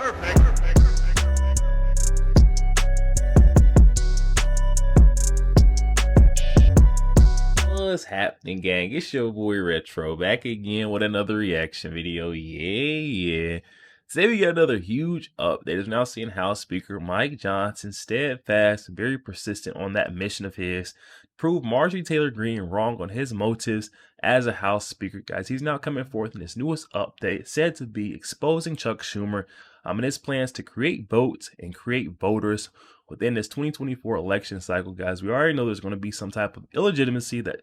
What's happening, gang? It's your boy Retro back again with another reaction video. Yeah. Today we got another huge update. It's now seeing House Speaker Mike Johnson steadfast and very persistent on that mission of his to prove Marjorie Taylor Greene wrong on his motives as a House Speaker. Guys, he's now coming forth in this newest update said to be exposing Chuck Schumer and his plans to create votes and create voters within this 2024 election cycle. Guys, we already know there's going to be some type of illegitimacy that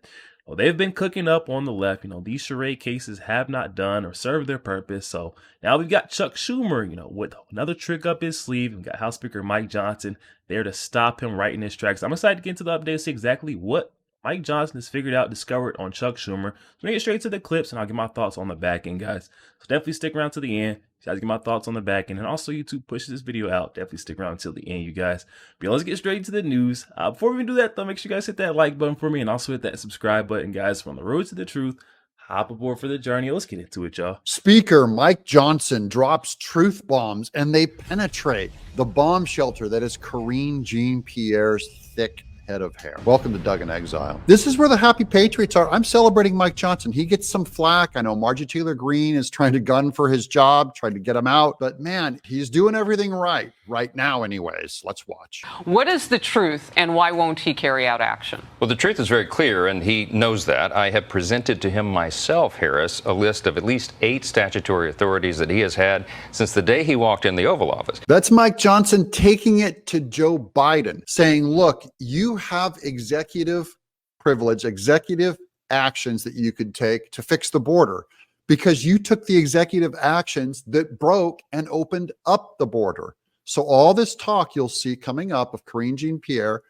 they've been cooking up on the left. These charade cases have not done or served their purpose. So now we've got Chuck Schumer, with another trick up his sleeve. We've got House Speaker Mike Johnson there to stop him right in his tracks. I'm excited to get into the update to see exactly what Mike Johnson has figured out, discovered on Chuck Schumer. So we get straight to the clips and I'll get my thoughts on the back end, guys. So definitely stick around to the end. Guys, get my thoughts on the back end, and also YouTube pushes this video out. Definitely stick around until the end, you guys. But let's get straight into the news. Before we even do that, though, make sure you guys hit that like button for me, and also hit that subscribe button, guys. From the road to the truth, hop aboard for the journey. Let's get into it, y'all. Speaker Mike Johnson drops truth bombs, and they penetrate the bomb shelter that is Jeane-Pierre's thick head of hair. Welcome to Doug in Exile. This is where the happy patriots are. I'm celebrating Mike Johnson. He gets some flack. I know Marjorie Taylor Greene is trying to gun for his job, trying to get him out, but man, he's doing everything right now anyways. Let's watch. What is the truth, and why won't he carry out action? Well, the truth is very clear, and he knows that. I have presented to him myself, Harris, a list of at least 8 statutory authorities that he has had since the day he walked in the Oval Office. That's Mike Johnson taking it to Joe Biden, saying, look, you have executive privilege, executive actions that you could take to fix the border because you took the executive actions that broke and opened up the border. So all this talk you'll see coming up of Jeane-Pierre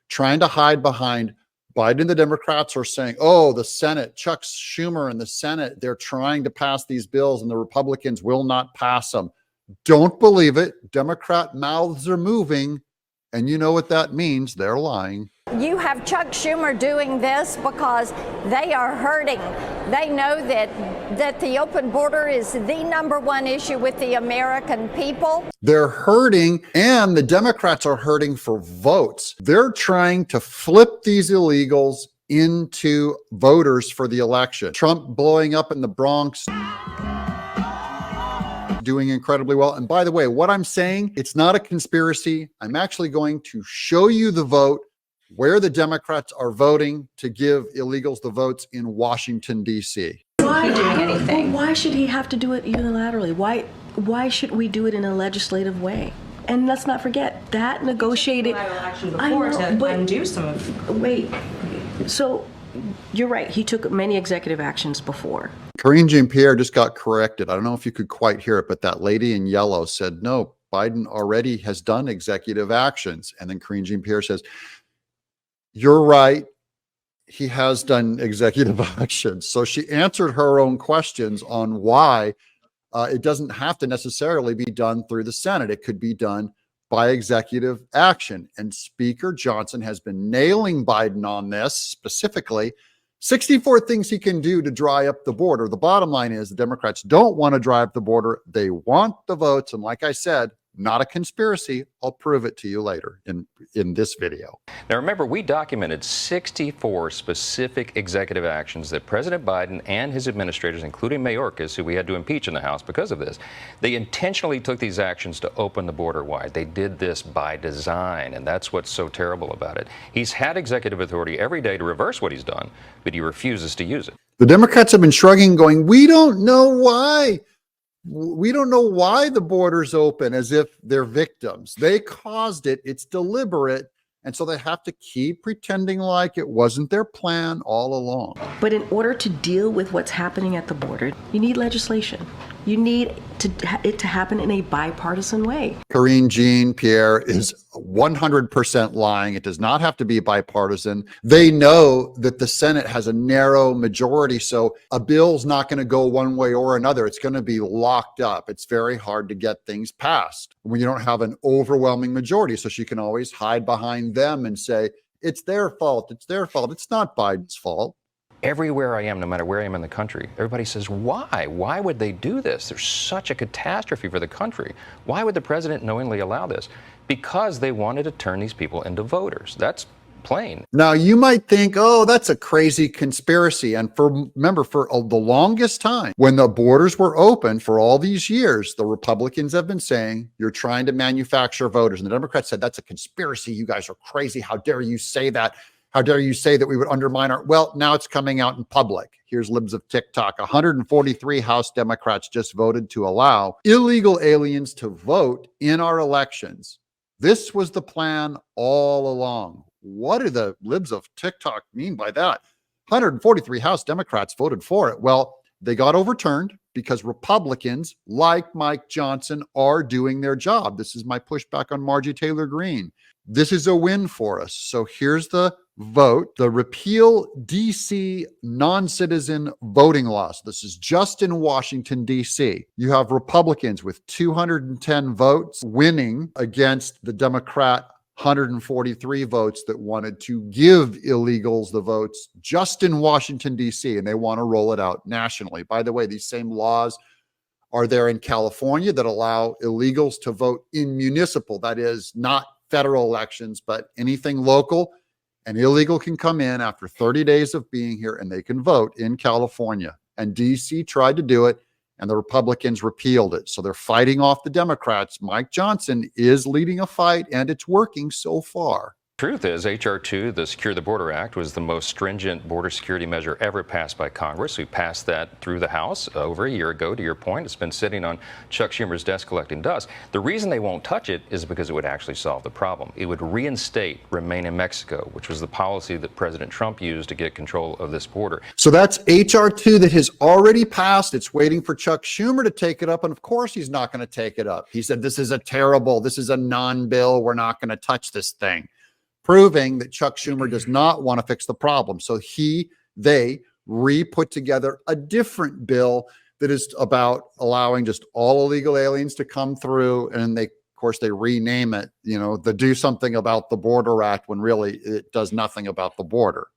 trying to hide behind Biden, the Democrats are saying, oh, the Senate, Chuck Schumer and the Senate, they're trying to pass these bills and the Republicans will not pass them. Don't believe it. Democrat mouths are moving. And you know what that means. They're lying. You have Chuck Schumer doing this because they are hurting. They know that the open border is the #1 issue with the American people. They're hurting, and the Democrats are hurting for votes. They're trying to flip these illegals into voters for the election. Trump blowing up in the Bronx, doing incredibly well. And by the way, what I'm saying, it's not a conspiracy. I'm actually going to show you the vote where the Democrats are voting to give illegals the votes in Washington, D.C. Why doing anything? Why should he have to do it unilaterally? Why should we do it in a legislative way? And let's not forget that negotiated action before to undo some of. Wait, so you're right. He took many executive actions before. Jeane-Pierre just got corrected. I don't know if you could quite hear it, but that lady in yellow said, no, Biden already has done executive actions. And then Jeane-Pierre says, you're right. He has done executive actions. So she answered her own questions on why it doesn't have to necessarily be done through the Senate. It could be done by executive action. And Speaker Johnson has been nailing Biden on this specifically. 64 things he can do to dry up the border. The bottom line is the Democrats don't want to dry up the border. They want the votes. And like I said, not a conspiracy. I'll prove it to you later in this video. Now, remember, we documented 64 specific executive actions that President Biden and his administrators, including Mayorkas, who we had to impeach in the House because of this, they intentionally took these actions to open the border wide. They did this by design, and that's what's so terrible about it. He's had executive authority every day to reverse what he's done, but he refuses to use it. The Democrats have been shrugging, going, we don't know why. We don't know why the border's open, as if they're victims. They caused it. It's deliberate. And so they have to keep pretending like it wasn't their plan all along. But in order to deal with what's happening at the border, you need legislation. You need it to happen in a bipartisan way. Jeane-Pierre is 100% lying. It does not have to be bipartisan. They know that the Senate has a narrow majority, so a bill's not going to go one way or another. It's going to be locked up. It's very hard to get things passed when you don't have an overwhelming majority. So she can always hide behind them and say, it's their fault. It's their fault. It's not Biden's fault. Everywhere I am, no matter where I am in the country, everybody says, why? Why would they do this? There's such a catastrophe for the country. Why would the president knowingly allow this? Because they wanted to turn these people into voters. That's plain. Now, you might think, oh, that's a crazy conspiracy. And remember, for the longest time, when the borders were open for all these years, the Republicans have been saying, you're trying to manufacture voters. And the Democrats said, that's a conspiracy. You guys are crazy. How dare you say that? How dare you say that we would undermine our... Well, now it's coming out in public. Here's libs of TikTok. 143 House Democrats just voted to allow illegal aliens to vote in our elections. This was the plan all along. What do the libs of TikTok mean by that? 143 House Democrats voted for it. Well, they got overturned because Republicans like Mike Johnson are doing their job. This is my pushback on Marjorie Taylor Greene. This is a win for us. So here's the vote, the repeal DC non-citizen voting laws. This is just in Washington, D.C. You have Republicans with 210 votes winning against the Democrat 143 votes that wanted to give illegals the votes just in Washington, D.C., and they want to roll it out nationally. By the way, these same laws are there in California that allow illegals to vote in municipal, that is not federal elections, but anything local. An illegal can come in after 30 days of being here and they can vote in California. And DC tried to do it and the Republicans repealed it. So they're fighting off the Democrats. Mike Johnson is leading a fight and it's working so far. Truth is, H.R. 2, the Secure the Border Act, was the most stringent border security measure ever passed by Congress. We passed that through the House over a year ago, to your point. It's been sitting on Chuck Schumer's desk collecting dust. The reason they won't touch it is because it would actually solve the problem. It would reinstate Remain in Mexico, which was the policy that President Trump used to get control of this border. So that's H.R. 2 that has already passed. It's waiting for Chuck Schumer to take it up. And of course, he's not going to take it up. He said, this is a non-bill. We're not going to touch this thing. Proving that Chuck Schumer does not want to fix the problem. So they re-put together a different bill that is about allowing just all illegal aliens to come through. And of course, they rename it, the Do Something About the Border Act, when really it does nothing about the border.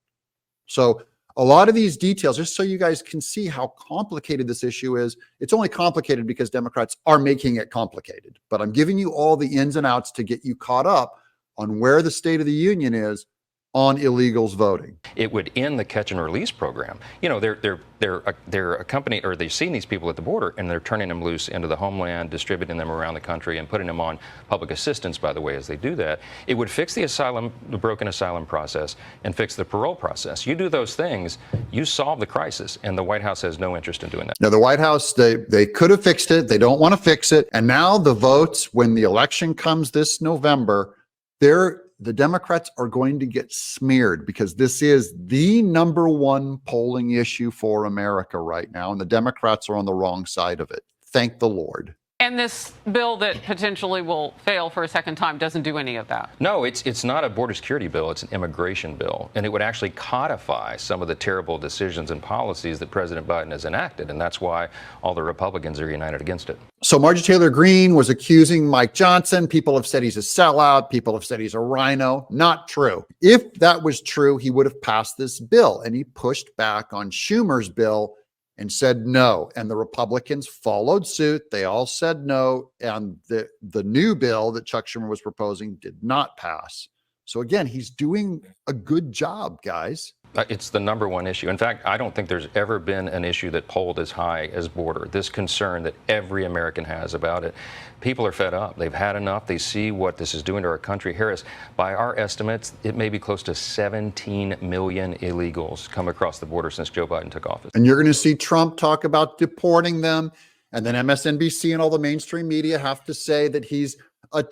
So a lot of these details, just so you guys can see how complicated this issue is, it's only complicated because Democrats are making it complicated. But I'm giving you all the ins and outs to get you caught up on where the State of the Union is on illegals voting. It would end the catch and release program. They're accompanying, or they've seen these people at the border and they're turning them loose into the homeland, distributing them around the country and putting them on public assistance, by the way, as they do that. It would fix the broken asylum process and fix the parole process. You do those things, you solve the crisis, and the White House has no interest in doing that. Now, the White House, they could have fixed it. They don't want to fix it. And now the votes, when the election comes this November, the Democrats are going to get smeared because this is the #1 polling issue for America right now. And the Democrats are on the wrong side of it. Thank the Lord. And this bill that potentially will fail for a second time doesn't do any of that. No, it's not a border security bill. It's an immigration bill. And it would actually codify some of the terrible decisions and policies that President Biden has enacted. And that's why all the Republicans are united against it. So Marjorie Taylor Greene was accusing Mike Johnson. People have said he's a sellout. People have said he's a rhino. Not true. If that was true, he would have passed this bill. And he pushed back on Schumer's bill and said no. And the Republicans followed suit. They all said no. And the new bill that Chuck Schumer was proposing did not pass. So again, he's doing a good job, guys. It's the #1 issue. In fact, I don't think there's ever been an issue that polled as high as border. This concern that every American has about it. People are fed up. They've had enough. They see what this is doing to our country. Harris, by our estimates, it may be close to 17 million illegals come across the border since Joe Biden took office. And you're going to see Trump talk about deporting them. And then MSNBC and all the mainstream media have to say that he's a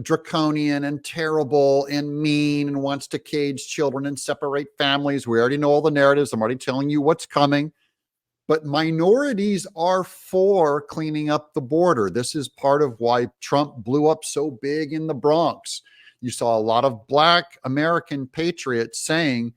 draconian and terrible and mean and wants to cage children and separate families. We already know all the narratives. I'm already telling you what's coming. But minorities are for cleaning up the border. This is part of why Trump blew up so big in the Bronx. You saw a lot of Black American patriots saying,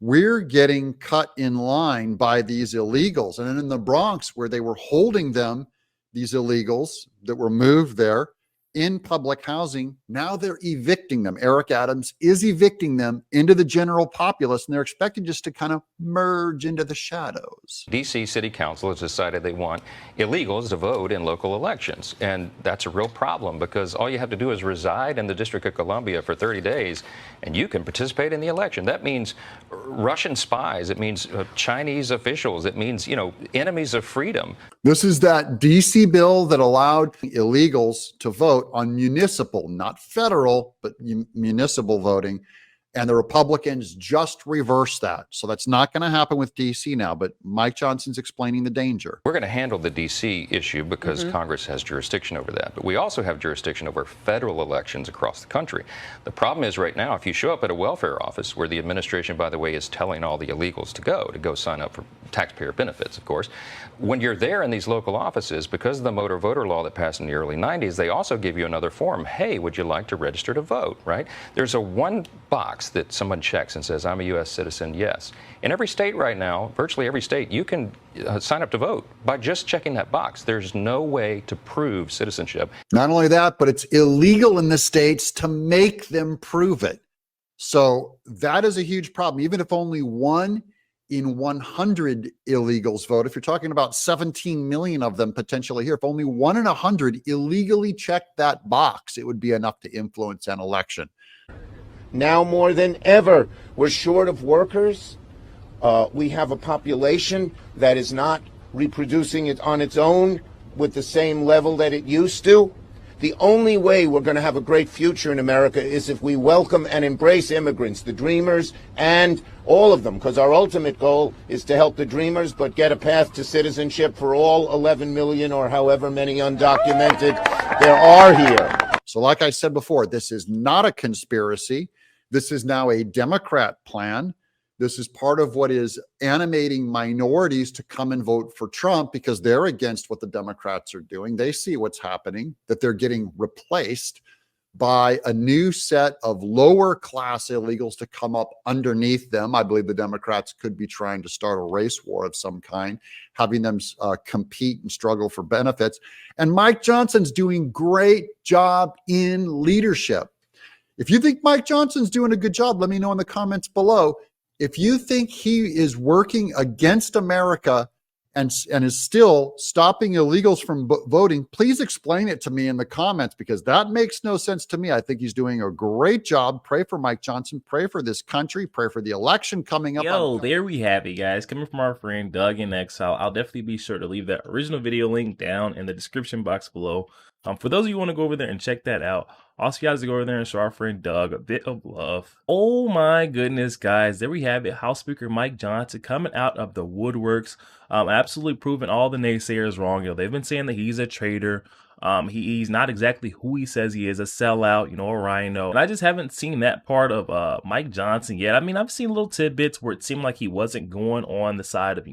we're getting cut in line by these illegals. And then in the Bronx, where they were holding them, these illegals that were moved there, in public housing. Now they're evicting them. Eric Adams is evicting them into the general populace, and they're expected just to kind of merge into the shadows. D.C. City Council has decided they want illegals to vote in local elections. And that's a real problem because all you have to do is reside in the District of Columbia for 30 days and you can participate in the election. That means Russian spies. It means Chinese officials. It means, enemies of freedom. This is that D.C. bill that allowed illegals to vote on municipal, not federal, but municipal voting. And the Republicans just reversed that. So that's not going to happen with D.C. now, but Mike Johnson's explaining the danger. We're going to handle the D.C. issue because Congress has jurisdiction over that. But we also have jurisdiction over federal elections across the country. The problem is right now, if you show up at a welfare office where the administration, by the way, is telling all the illegals to go sign up for taxpayer benefits, of course, when you're there in these local offices, because of the motor voter law that passed in the early 90s, they also give you another form. Hey, would you like to register to vote, right? There's a one box that someone checks and says, I'm a U.S. citizen, yes. In every state right now, virtually every state, you can sign up to vote by just checking that box. There's no way to prove citizenship. Not only that, but it's illegal in the states to make them prove it. So that is a huge problem. Even if only 1 in 100 illegals vote, if you're talking about 17 million of them potentially here, if only 1 in 100 illegally checked that box, it would be enough to influence an election. Now more than ever, we're short of workers. We have a population that is not reproducing it on its own with the same level that it used to. The only way we're going to have a great future in America is if we welcome and embrace immigrants, the dreamers, and all of them, because our ultimate goal is to help the dreamers, but get a path to citizenship for all 11 million or however many undocumented there are here. So like I said before, this is not a conspiracy. This is now a Democrat plan. This is part of what is animating minorities to come and vote for Trump because they're against what the Democrats are doing. They see what's happening, that they're getting replaced by a new set of lower class illegals to come up underneath them. I believe the Democrats could be trying to start a race war of some kind, having them compete and struggle for benefits. And Mike Johnson's doing great job in leadership. If you think Mike Johnson's doing a good job, let me know in the comments below. If you think he is working against America and is still stopping illegals from voting, please explain it to me in the comments because that makes no sense to me. I think he's doing a great job. Pray for Mike Johnson. Pray for this country. Pray for the election coming up. Yo, there we have it, guys. Coming from our friend Doug in Exile. I'll definitely be sure to leave that original video link down in the description box below. For those of you who want to go over there and check that out, also you guys to go over there and show our friend Doug a bit of love. Oh my goodness, guys, there we have it. House Speaker Mike Johnson coming out of the woodworks, absolutely proving all the naysayers wrong. They've been saying that he's a traitor. He's not exactly who he says he is, a sellout, a rhino. And I just haven't seen that part of Mike Johnson yet. I mean, I've seen little tidbits where it seemed like he wasn't going on the side of,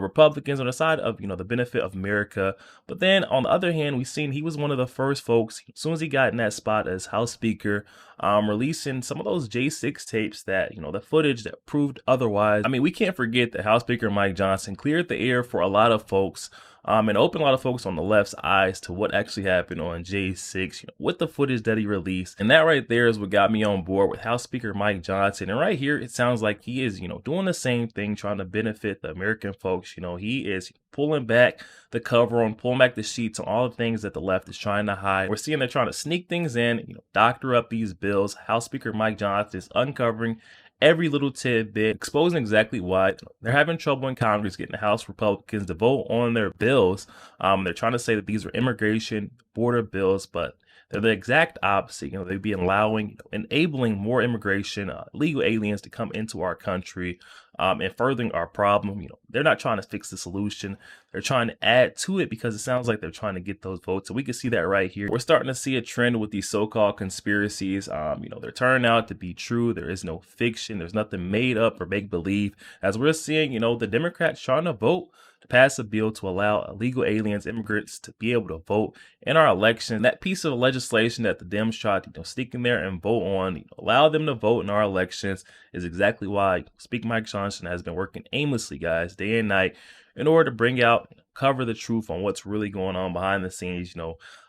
Republicans, on the side of, the benefit of America. But then on the other hand, we've seen he was one of the first folks, as soon as he got in that spot as House Speaker, releasing some of those J6 tapes that, the footage that proved otherwise. I mean, we can't forget that House Speaker Mike Johnson cleared the air for a lot of folks. And opened a lot of folks on the left's eyes to what actually happened on J6, with the footage that he released. And that right there is what got me on board with House Speaker Mike Johnson. And right here, it sounds like he is, doing the same thing, trying to benefit the American folks. He is pulling back the cover on, pulling back the sheets on all the things that the left is trying to hide. We're seeing they're trying to sneak things in, doctor up these bills. House Speaker Mike Johnson is uncovering every little tidbit, exposing exactly why they're having trouble in Congress getting the House Republicans to vote on their bills. They're trying to say that these are immigration, border bills, but they're the exact opposite. They'd be allowing, enabling more immigration, legal aliens to come into our country, and furthering our problem. They're not trying to fix the solution. They're trying to add to it because it sounds like they're trying to get those votes. So we can see that right here. We're starting to see a trend with these so-called conspiracies. They're turning out to be true. There is no fiction. There's nothing made up or make believe. As we're seeing, the Democrats trying to vote to pass a bill to allow illegal aliens, immigrants, to be able to vote in our election. That piece of legislation that the Dems tried to stick in there and vote on, allow them to vote in our elections, is exactly why Speaker Mike Johnson has been working aimlessly, guys, day and night, in order to bring out, cover the truth on what's really going on behind the scenes,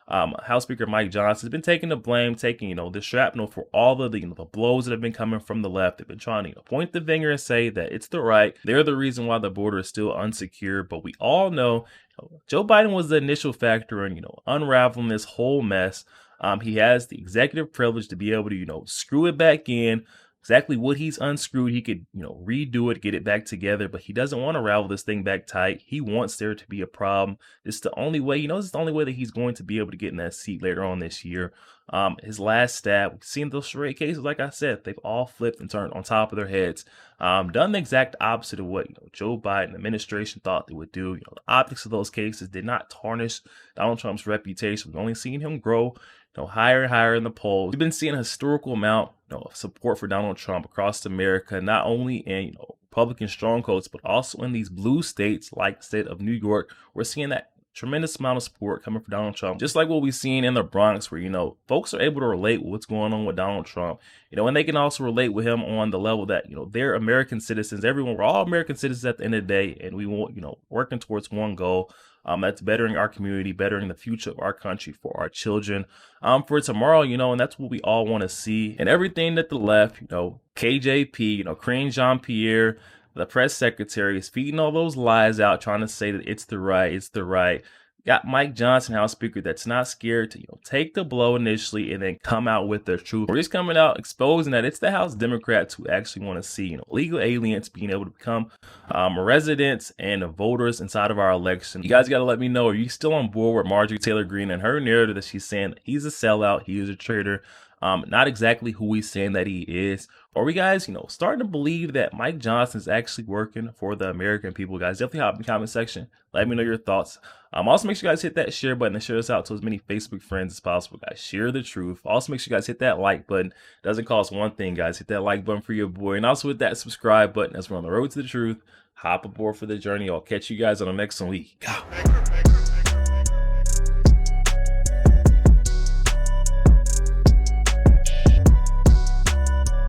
House Speaker Mike Johnson has been taking the blame, taking, the shrapnel for all of the, the blows that have been coming from the left. They've been trying to point the finger and say that it's the right. They're the reason why the border is still unsecure. But we all know Joe Biden was the initial factor in, unraveling this whole mess. He has the executive privilege to be able to, screw it back in. Exactly what he's unscrewed, he could, redo it, get it back together, but he doesn't want to ravel this thing back tight. He wants there to be a problem. It's the only way, it's the only way that he's going to be able to get in that seat later on this year. His last stab, we've seen those charade cases, like I said, they've all flipped and turned on top of their heads. Done the exact opposite of what, Joe Biden administration thought they would do. The optics of those cases did not tarnish Donald Trump's reputation. We've only seen him grow higher and higher in the polls. We've been seeing a historical amount of support for Donald Trump across America, not only in Republican strongholds, but also in these blue states like the state of New York. We're seeing that tremendous amount of support coming for Donald Trump, just like what we've seen in the Bronx, where folks are able to relate with what's going on with Donald Trump, and they can also relate with him on the level that they're American citizens. We're all American citizens at the end of the day, and we want working towards one goal. That's bettering our community, bettering the future of our country for our children, for tomorrow, and that's what we all want to see. And everything that the left, KJP, Jeane-Pierre, the press secretary, is feeding all those lies out, trying to say that it's the right. Got Mike Johnson, House Speaker, that's not scared to take the blow initially and then come out with the truth. Or he's coming out exposing that it's the House Democrats who actually want to see legal aliens being able to become residents and voters inside of our election. You guys got to let me know, are you still on board with Marjorie Taylor Greene and her narrative that she's saying that he's a sellout, he is a traitor? Not exactly who he's saying that he is. Or we guys, starting to believe that Mike Johnson is actually working for the American people? Guys, definitely hop in the comment section. Let me know your thoughts. Also, make sure you guys hit that share button and share this out to as many Facebook friends as possible, guys. Share the truth. Also, make sure you guys hit that like button. It doesn't cost one thing, guys. Hit that like button for your boy. And also hit that subscribe button as we're on the road to the truth. Hop aboard for the journey. I'll catch you guys on the next week. Go.